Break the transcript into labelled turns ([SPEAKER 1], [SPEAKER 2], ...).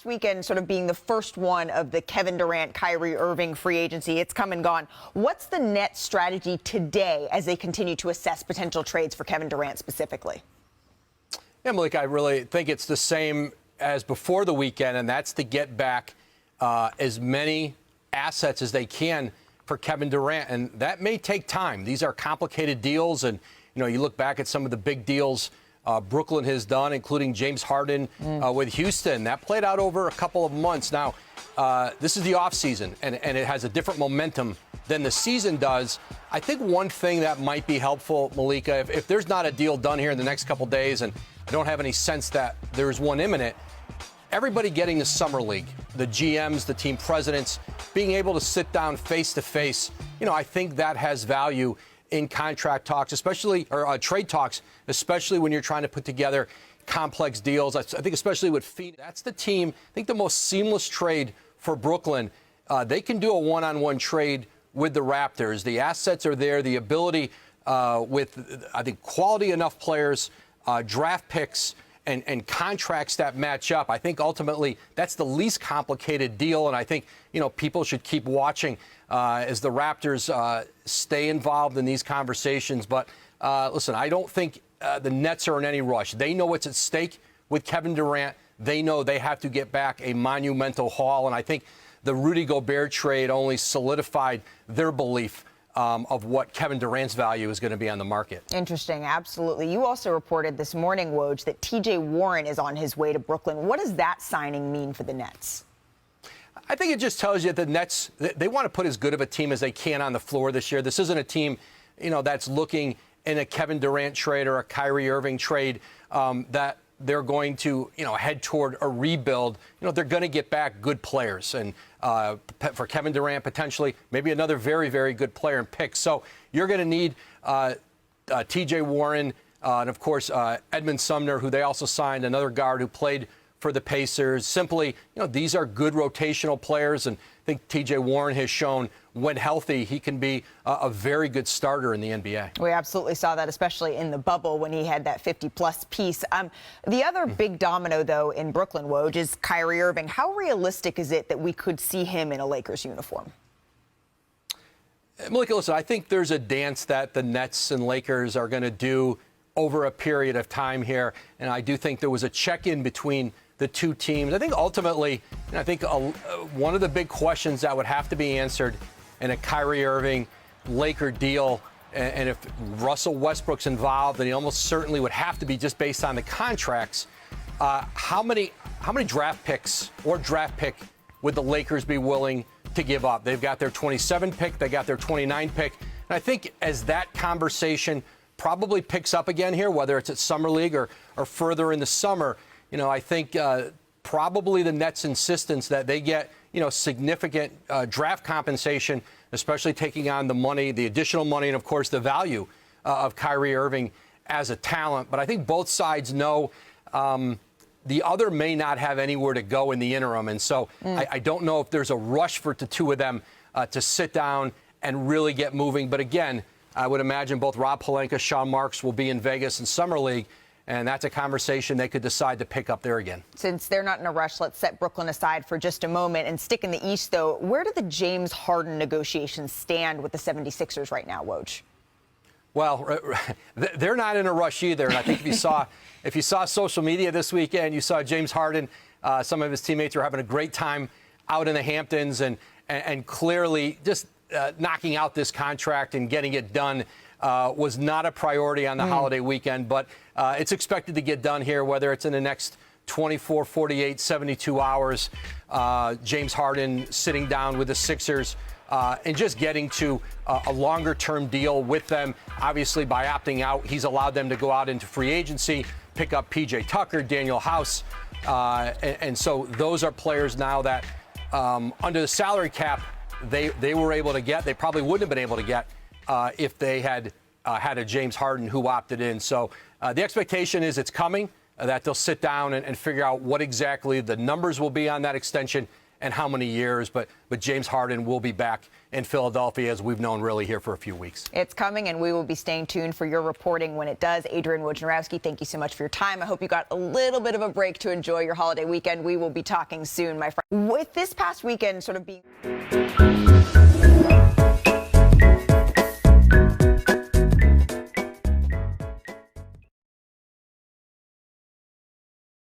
[SPEAKER 1] weekend sort of being the first one of the Kevin Durant, Kyrie Irving free agency. It's come and gone. What's the Nets' strategy today as they continue to assess potential trades for Kevin Durant specifically?
[SPEAKER 2] Yeah, Malik, I really think it's the same as before the weekend, and that's to get back as many assets as they can for Kevin Durant. And that may take time. These are complicated deals. And, you know, you look back at some of the big deals Brooklyn has done, including James Harden with Houston. That played out over a couple of months. Now, this is the offseason, and it has a different momentum than the season does. I think one thing that might be helpful, Malika, if there's not a deal done here in the next couple of days, and I don't have any sense that there's one imminent, everybody getting the summer league, the GMs, the team presidents, being able to sit down face to face, you know, I think that has value in contract talks, especially, or trade talks, especially when you're trying to put together complex deals. I think especially with Phoenix, that's the team, I think the most seamless trade for Brooklyn. They can do a one-on-one trade with the Raptors. The assets are there, the ability with, I think, quality enough players, draft picks, and contracts that match up. I think ultimately that's the least complicated deal, and I think, you know, people should keep watching as the Raptors stay involved in these conversations. But listen, I don't think the Nets are in any rush. They know what's at stake with Kevin Durant. They know they have to get back a monumental haul, and I think the Rudy Gobert trade only solidified their belief of what Kevin Durant's value is going to be on the market.
[SPEAKER 1] Interesting. Absolutely. You also reported this morning, Woj, that TJ Warren is on his way to Brooklyn. What does that signing mean for the Nets?
[SPEAKER 2] I think it just tells you that the Nets, they want to put as good of a team as they can on the floor this year. This isn't a team, you know, that's looking in a Kevin Durant trade or a Kyrie Irving trade that they're going to, you know, head toward a rebuild. You know, they're going to get back good players. And for Kevin Durant, potentially, maybe another very, very good player and pick. So you're going to need TJ Warren and, of course, Edmund Sumner, who they also signed, another guard who played for the Pacers. Simply, you know, these are good rotational players. And I think TJ Warren has shown when healthy, he can be a very good starter in the NBA.
[SPEAKER 1] We absolutely saw that, especially in the bubble when he had that 50-plus piece. The other big domino, though, in Brooklyn, Woj, is Kyrie Irving. How realistic is it that we could see him in a Lakers uniform?
[SPEAKER 2] Malika, listen, I think there's a dance that the Nets and Lakers are going to do over a period of time here. And I do think there was a check-in between the two teams. I think ultimately, I think one of the big questions that would have to be answered in a Kyrie Irving Laker deal, and if Russell Westbrook's involved, then he almost certainly would have to be just based on the contracts. How many draft picks or draft pick would the Lakers be willing to give up? They've got their 27 pick, they got their 29 pick. And I think as that conversation probably picks up again here, whether it's at Summer League or further in the summer, you know, I think probably the Nets' insistence that they get, you know, significant draft compensation, especially taking on the money, the additional money, and, of course, the value of Kyrie Irving as a talent. But I think both sides know the other may not have anywhere to go in the interim. And so I don't know if there's a rush for the two of them to sit down and really get moving. But, again, I would imagine both Rob Pelinka, Sean Marks will be in Vegas in Summer League. And that's a conversation they could decide to pick up there again.
[SPEAKER 1] Since they're not in a rush, let's set Brooklyn aside for just a moment and stick in the East, though. Where do the James Harden negotiations stand with the 76ers right now, Woj?
[SPEAKER 2] Well, they're not in a rush either. And I think if you saw social media this weekend, you saw James Harden, some of his teammates were having a great time out in the Hamptons and clearly just knocking out this contract and getting it done was not a priority on the holiday weekend, but it's expected to get done here, whether it's in the next 24, 48, 72 hours. James Harden sitting down with the Sixers and just getting to a longer-term deal with them. Obviously, by opting out, he's allowed them to go out into free agency, pick up P.J. Tucker, Daniel House. And so those are players now that under the salary cap, they were able to get. They probably wouldn't have been able to get if they had had a James Harden who opted in. So the expectation is it's coming, that they'll sit down and figure out what exactly the numbers will be on that extension and how many years, but James Harden will be back in Philadelphia, as we've known really here for a few weeks.
[SPEAKER 1] It's coming, and we will be staying tuned for your reporting when it does. Adrian Wojnarowski, thank you so much for your time. I hope you got a little bit of a break to enjoy your holiday weekend. We will be talking soon, my friend. With this past weekend sort of being